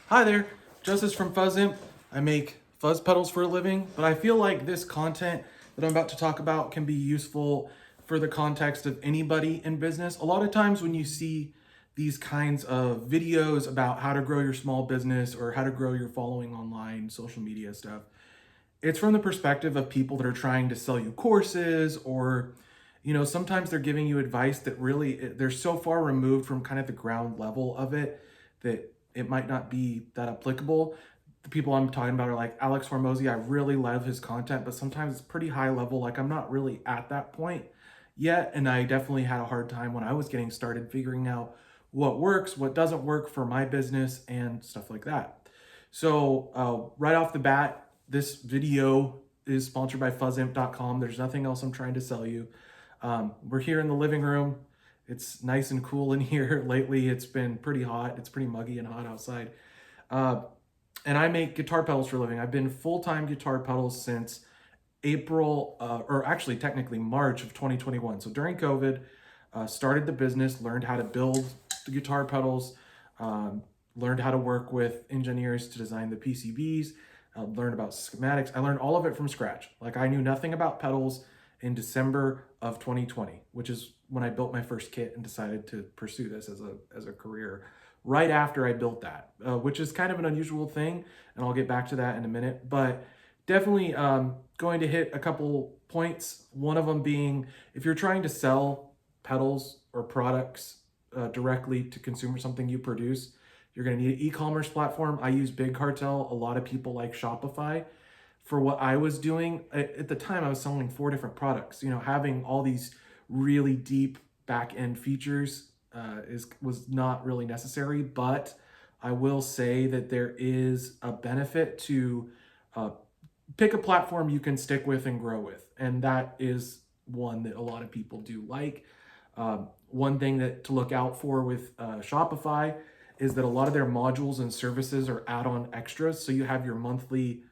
Hi there, Justice from FuzzImp. I make fuzz pedals for a living, but I feel like this content that I'm about to talk about can be useful for the context of anybody in business. A lot of times when you see these kinds of videos about how to grow your small business or how to grow your following online, social media stuff, it's from the perspective of people that are trying to sell you courses or sometimes they're giving you advice that really they're so far removed from kind of the ground level of it that it might not be that applicable. The people I'm talking about are like Alex Hormozy. I really love his content, but sometimes it's pretty high level. Like I'm not really at that point yet, and I definitely had a hard time when I was getting started figuring out what works, what doesn't work for my business, and stuff like that. So right off the bat, this video is sponsored by fuzzimp.com. There's nothing else I'm trying to sell you. We're here in the living room. It's nice and cool in here. Lately, it's been pretty hot. It's pretty muggy and hot outside. Uh, and I make guitar pedals for a living. I've been full-time guitar pedals since April, or actually technically March of 2021. So during COVID, started the business, learned how to build the guitar pedals, learned how to work with engineers to design the PCBs, learned about schematics. I learned all of it from scratch. Like I knew nothing about pedals in December of 2020, which is when I built my first kit and decided to pursue this as a career. Right after I built that, which is kind of an unusual thing, and I'll get back to that in a minute. But definitely going to hit a couple points. One of them being if you're trying to sell pedals or products directly to consumers, something you produce, you're going to need an e-commerce platform. I use Big Cartel. A lot of people like Shopify. For what I was doing at the time, I was selling 4 different products. Having all these really deep back end features was not really necessary. But I will say that there is a benefit to uh, pick a platform you can stick with and grow with, and that is one that a lot of people do like. One thing that to look out for with Shopify is that a lot of their modules and services are add-on extras. So you have your monthly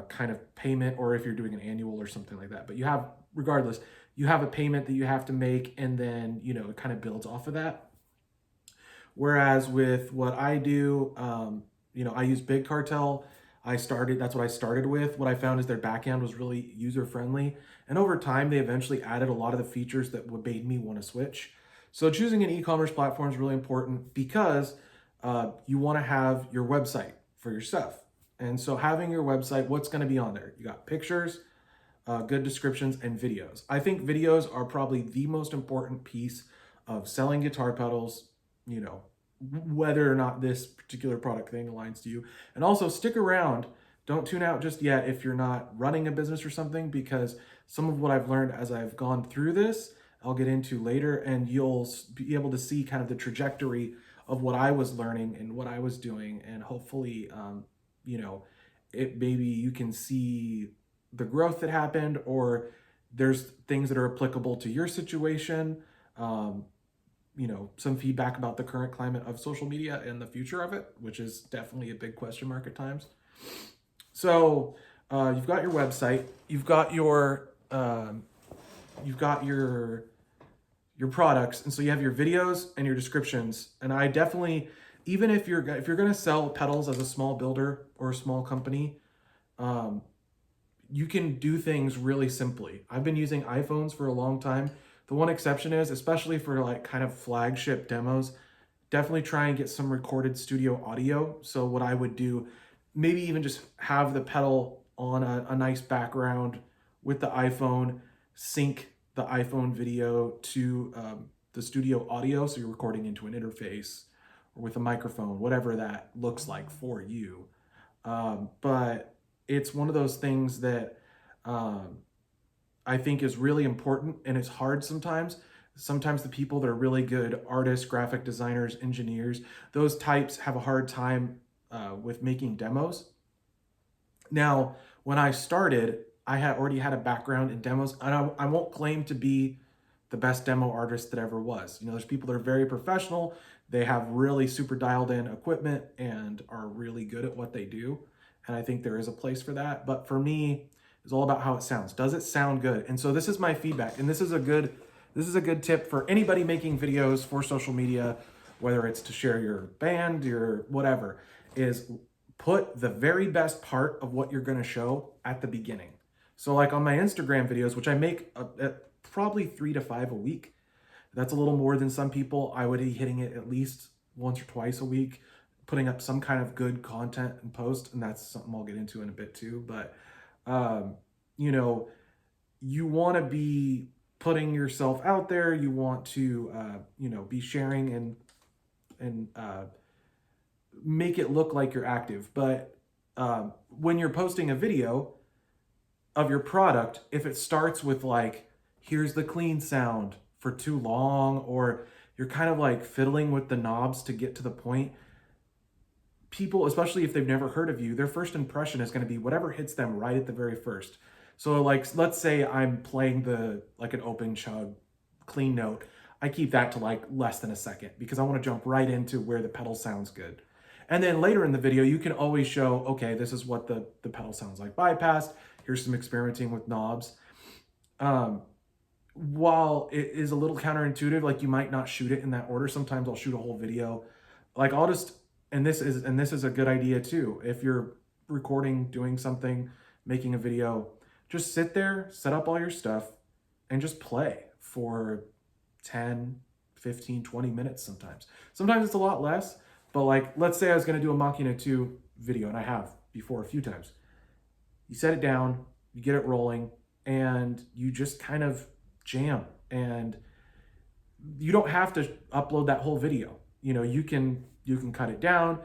kind of payment, or if you're doing an annual or something like that. But you have, regardless, you have a payment that you have to make, and then it kind of builds off of that. Whereas with what I do, I use Big Cartel. That's what I started with. What I found is their backend was really user friendly. And over time, they eventually added a lot of the features that would made me want to switch. So choosing an e-commerce platform is really important because you want to have your website for your stuff. And so having your website, what's going to be on there? You got pictures, good descriptions, and videos. I think videos are probably the most important piece of selling guitar pedals, whether or not this particular product thing aligns to you. And also stick around. Don't tune out just yet if you're not running a business or something, because some of what I've learned as I've gone through this, I'll get into later, and you'll be able to see kind of the trajectory of what I was learning and what I was doing. And hopefully, maybe you can see the growth that happened, or there's things that are applicable to your situation. Some feedback about the current climate of social media and the future of it, which is definitely a big question mark at times. So you've got your website, you've got your products, and so you have your videos and your descriptions. And I definitely, even if you're going to sell pedals as a small builder or a small company, you can do things really simply. I've been using iPhones for a long time. The one exception is, especially for like kind of flagship demos, definitely try and get some recorded studio audio. So what I would do, maybe even just have the pedal on a nice background with the iPhone, sync the iPhone video to the studio audio. So you're recording into an interface or with a microphone, whatever that looks like for you. But it's one of those things that I think is really important, and it's hard sometimes. Sometimes the people that are really good artists, graphic designers, engineers, those types have a hard time with making demos. Now, when I started, I had already had a background in demos, and I won't claim to be the best demo artist that ever was. There's people that are very professional. They have really super dialed in equipment and are really good at what they do. And I think there is a place for that. But for me, it's all about how it sounds. Does it sound good? And so this is my feedback. And this is a good tip for anybody making videos for social media, whether it's to share your band, your whatever. is put the very best part of what you're going to show at the beginning. So like on my Instagram videos, which I make probably 3 to 5 a week, that's a little more than some people. I would be hitting it at least once or twice a week, putting up some kind of good content and post. And that's something I'll get into in a bit too. But, you know, you want to be putting yourself out there. You want to, you know, be sharing and make it look like you're active. But when you're posting a video of your product, if it starts with like, here's the clean sound for too long, or you're kind of like fiddling with the knobs to get to the point, people, especially if they've never heard of you, their first impression is going to be whatever hits them right at the very first. So like, let's say I'm playing like an open chug clean note. I keep that to like less than a second because I want to jump right into where the pedal sounds good. And then later in the video, you can always show, okay, this is what the pedal sounds like bypassed. Here's some experimenting with knobs. While it is a little counterintuitive, like you might not shoot it in that order. Sometimes I'll shoot a whole video. Like I'll just, and this is a good idea too. If you're recording, doing something, making a video, just sit there, set up all your stuff, and just play for 10, 15, 20 minutes sometimes. Sometimes it's a lot less, but like, let's say I was gonna do a Machina 2 video, and I have before a few times. You set it down, you get it rolling, and you just kind of jam. And you don't have to upload that whole video. You know, you can cut it down.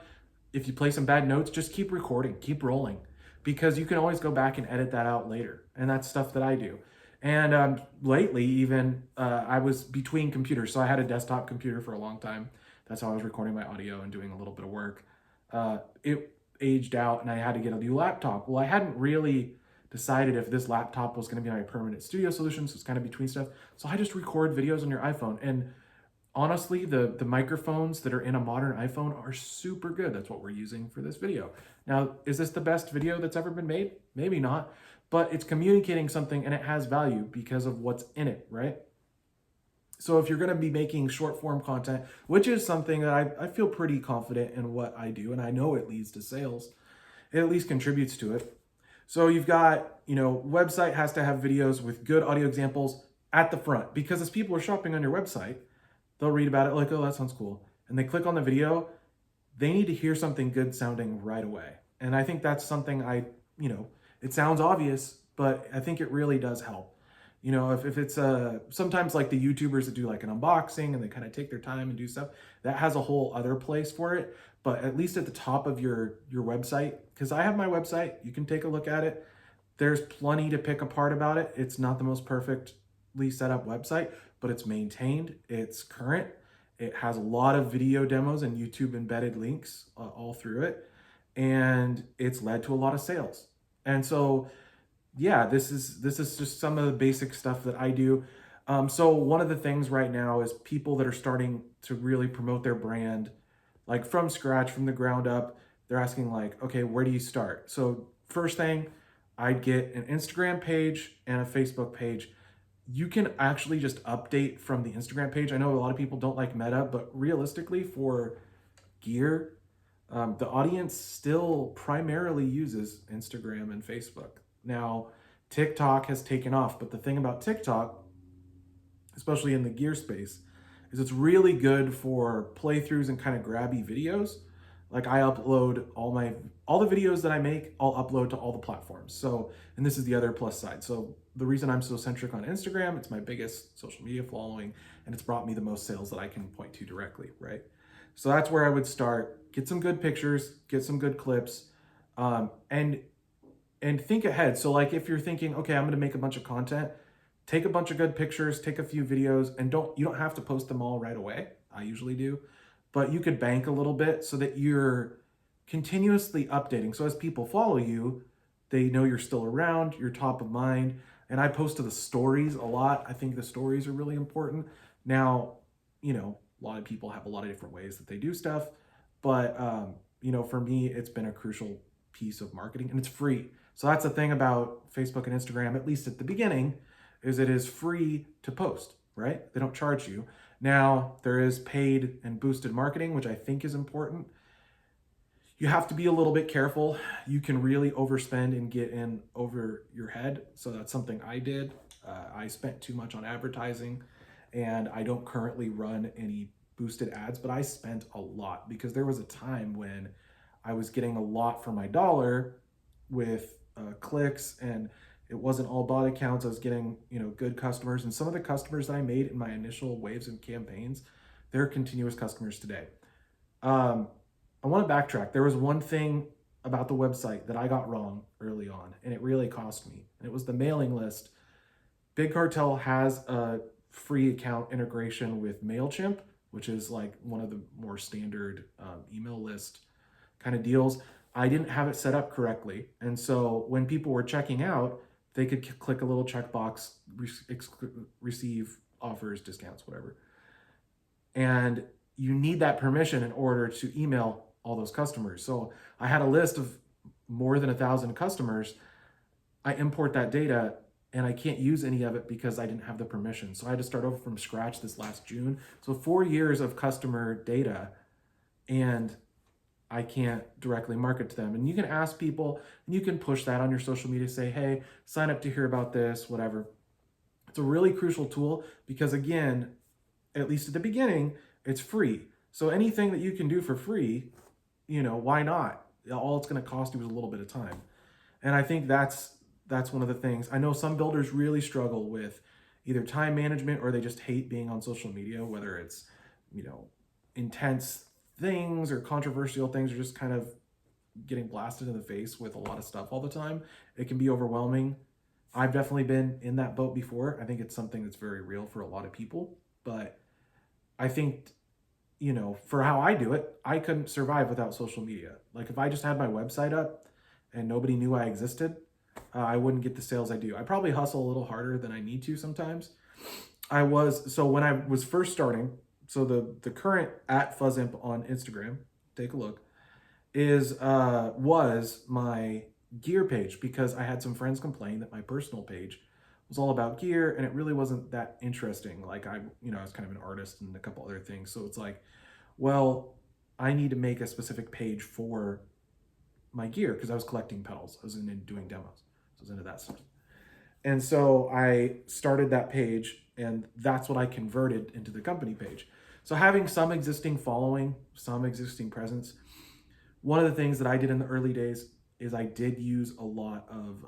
If you play some bad notes, just keep recording, keep rolling, because you can always go back and edit that out later. And that's stuff that I do. And lately, even I was between computers. So I had a desktop computer for a long time. That's how I was recording my audio and doing a little bit of work. It aged out and I had to get a new laptop. Well, I hadn't really decided if this laptop was going to be my permanent studio solution. So it's kind of between stuff. So I just record videos on your iPhone. And honestly, the microphones that are in a modern iPhone are super good. That's what we're using for this video. Now, is this the best video that's ever been made? Maybe not, but it's communicating something and it has value because of what's in it, right? So if you're going to be making short form content, which is something that I feel pretty confident in what I do, and I know it leads to sales, it at least contributes to it. So you've got, you know, website has to have videos with good audio examples at the front, because as people are shopping on your website, they'll read about it like, oh, that sounds cool. And they click on the video, they need to hear something good sounding right away. And I think that's something you know, it sounds obvious, but I think it really does help. You know, if it's sometimes like the YouTubers that do like an unboxing and they kind of take their time and do stuff, that has a whole other place for it. But at least at the top of your website, because I have my website, you can take a look at it. There's plenty to pick apart about it. It's not the most perfectly set up website, but it's maintained, it's current. It has a lot of video demos and YouTube embedded links all through it. And it's led to a lot of sales. And so, yeah, this is just some of the basic stuff that I do. So one of the things right now is people that are starting to really promote their brand, like from scratch, from the ground up. They're asking like, okay, where do you start? So first thing, I'd get an Instagram page and a Facebook page. You can actually just update from the Instagram page. I know a lot of people don't like Meta, but realistically for gear, the audience still primarily uses Instagram and Facebook. Now, TikTok has taken off, but the thing about TikTok, especially in the gear space, is it's really good for playthroughs and kind of grabby videos. Like I upload all the videos that I make, I'll upload to all the platforms. So, and this is the other plus side. So the reason I'm so centric on Instagram, it's my biggest social media following, and it's brought me the most sales that I can point to directly, right? So that's where I would start. Get some good pictures, get some good clips, and think ahead. So like if you're thinking, okay, I'm gonna make a bunch of content, take a bunch of good pictures, take a few videos, and you don't have to post them all right away. I usually do, but you could bank a little bit so that you're continuously updating. So as people follow you, they know you're still around, you're top of mind. And I post to the stories a lot. I think the stories are really important. Now, you know, a lot of people have a lot of different ways that they do stuff, but you know, for me, it's been a crucial piece of marketing, and it's free. So that's the thing about Facebook and Instagram, at least at the beginning, is it is free to post, right? They don't charge you. Now, there is paid and boosted marketing, which I think is important. You have to be a little bit careful. You can really overspend and get in over your head. So that's something I did. I spent too much on advertising, and I don't currently run any boosted ads, but I spent a lot because there was a time when I was getting a lot for my dollar with clicks, and it wasn't all bot accounts. I was getting, good customers, and some of the customers that I made in my initial waves and campaigns, they're continuous customers today. I want to backtrack. There was one thing about the website that I got wrong early on, and it really cost me. And it was the mailing list. Big Cartel has a free account integration with MailChimp, which is like one of the more standard email list kind of deals. I didn't have it set up correctly. And so when people were checking out, they could click a little checkbox, receive offers, discounts, whatever. And you need that permission in order to email all those customers. So I had a list of more than 1,000 customers. I import that data and I can't use any of it because I didn't have the permission. So I had to start over from scratch this last June. So 4 years of customer data, and I can't directly market to them. And you can ask people, and you can push that on your social media, say, hey, sign up to hear about this, whatever. It's a really crucial tool because, again, at least at the beginning, it's free. So anything that you can do for free, why not? All it's going to cost you is a little bit of time. And I think that's one of the things. I know some builders really struggle with either time management or they just hate being on social media, whether it's, intense things or controversial things, or just kind of getting blasted in the face with a lot of stuff all the time. It can be overwhelming. I've definitely been in that boat before. I think it's something that's very real for a lot of people, but I think, for how I do it, I couldn't survive without social media. Like if I just had my website up and nobody knew I existed, I wouldn't get the sales I do. I probably hustle a little harder than I need to sometimes. So when I was first starting, so the current @FuzzImp on Instagram, take a look, was my gear page, because I had some friends complain that my personal page was all about gear and it really wasn't that interesting. Like I was kind of an artist and a couple other things. So it's like, well, I need to make a specific page for my gear because I was collecting pedals. I was into doing demos. So I was into that stuff. And so I started that page, and that's what I converted into the company page. So having some existing following, some existing presence. One of the things that I did in the early days is I did use a lot of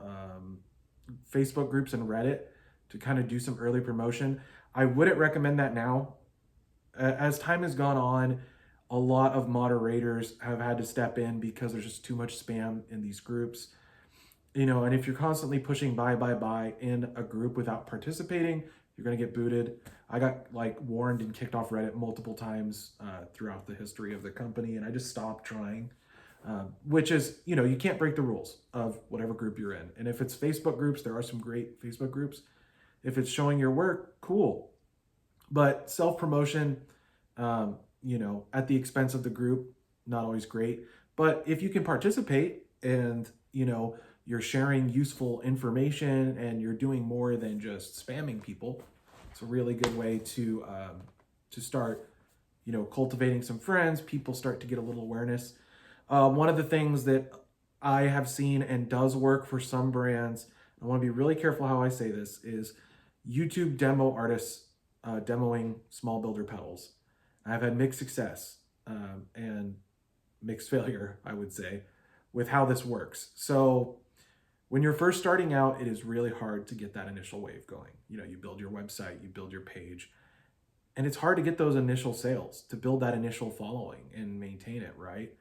Facebook groups and Reddit to kind of do some early promotion. I wouldn't recommend that now. As time has gone on, a lot of moderators have had to step in because there's just too much spam in these groups. And if you're constantly pushing buy in a group without participating, you're going to get booted. I got warned and kicked off Reddit multiple times throughout the history of the company, and I just stopped trying. Which is, you can't break the rules of whatever group you're in. And if it's Facebook groups, there are some great Facebook groups. If it's showing your work, cool. But self-promotion, at the expense of the group, not always great. But if you can participate and, you're sharing useful information and you're doing more than just spamming people, it's a really good way to start, cultivating some friends. People start to get a little awareness. One of the things that I have seen and does work for some brands, I want to be really careful how I say this, is YouTube demo artists demoing small builder pedals. I've had mixed success and mixed failure, I would say, with how this works. So when you're first starting out, it is really hard to get that initial wave going. You build your website, you build your page, and it's hard to get those initial sales, to build that initial following and maintain it, right?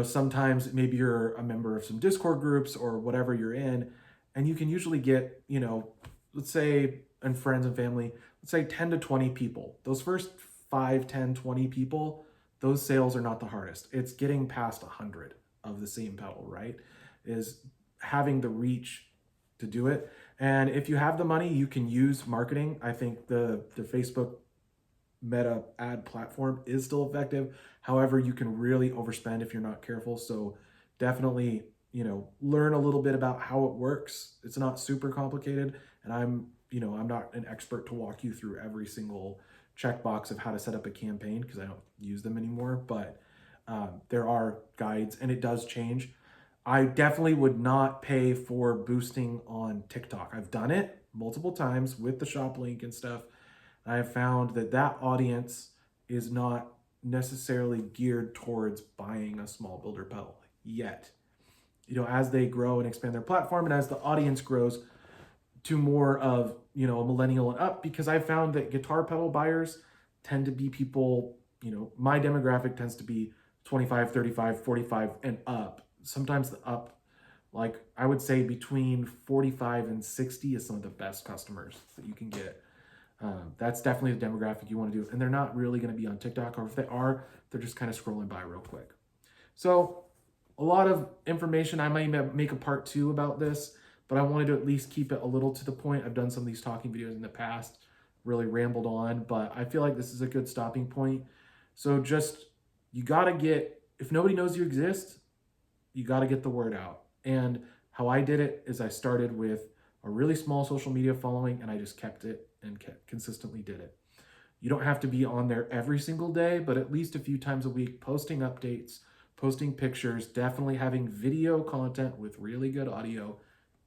Sometimes maybe you're a member of some Discord groups or whatever you're in, and you can usually get, let's say, and friends and family, let's say 10 to 20 people. Those first 5, 10, 20 people, those sales are not the hardest. It's getting past 100 of the same pedal, right? Is having the reach to do it. And if you have the money, you can use marketing. I think the Facebook Meta ad platform is still effective. However, you can really overspend if you're not careful. So definitely, learn a little bit about how it works. It's not super complicated. And I'm not an expert to walk you through every single checkbox of how to set up a campaign because I don't use them anymore. But There are guides and it does change. I definitely would not pay for boosting on TikTok. I've done it multiple times with the shop link and stuff. I have found that that audience is not necessarily geared towards buying a small builder pedal yet. You know, as they grow and expand their platform and as the audience grows to more of, you know, a millennial and up, because I found that guitar pedal buyers tend to be people, you know, my demographic tends to be 25, 35, 45 and up. Sometimes the up, like I would say between 45 and 60 is some of the best customers that you can get. That's definitely the demographic you want to do. And they're not really going to be on TikTok, or if they are, they're just kind of scrolling by real quick. So a lot of information. I might make a part 2 about this, but I wanted to at least keep it a little to the point. I've done some of these talking videos in the past, really rambled on, but I feel like this is a good stopping point. So just, you got to get, if nobody knows you exist, you got to get the word out. And how I did it is I started with a really small social media following and I just kept it and consistently did it. You don't have to be on there every single day, but at least a few times a week, posting updates, posting pictures, definitely having video content with really good audio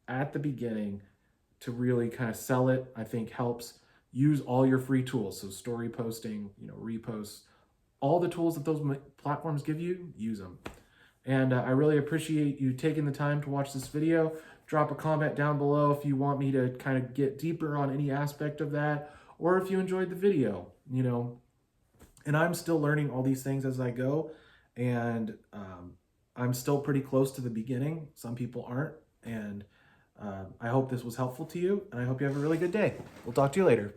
at the beginning to really kind of sell it, I think helps. Use all your free tools. So story posting, you know, reposts, all the tools that those platforms give you, use them. And I really appreciate you taking the time to watch this video. Drop a comment down below if you want me to kind of get deeper on any aspect of that, or if you enjoyed the video, you know. And I'm still learning all these things as I go, and I'm still pretty close to the beginning. Some people aren't, and I hope this was helpful to you, and I hope you have a really good day. We'll talk to you later.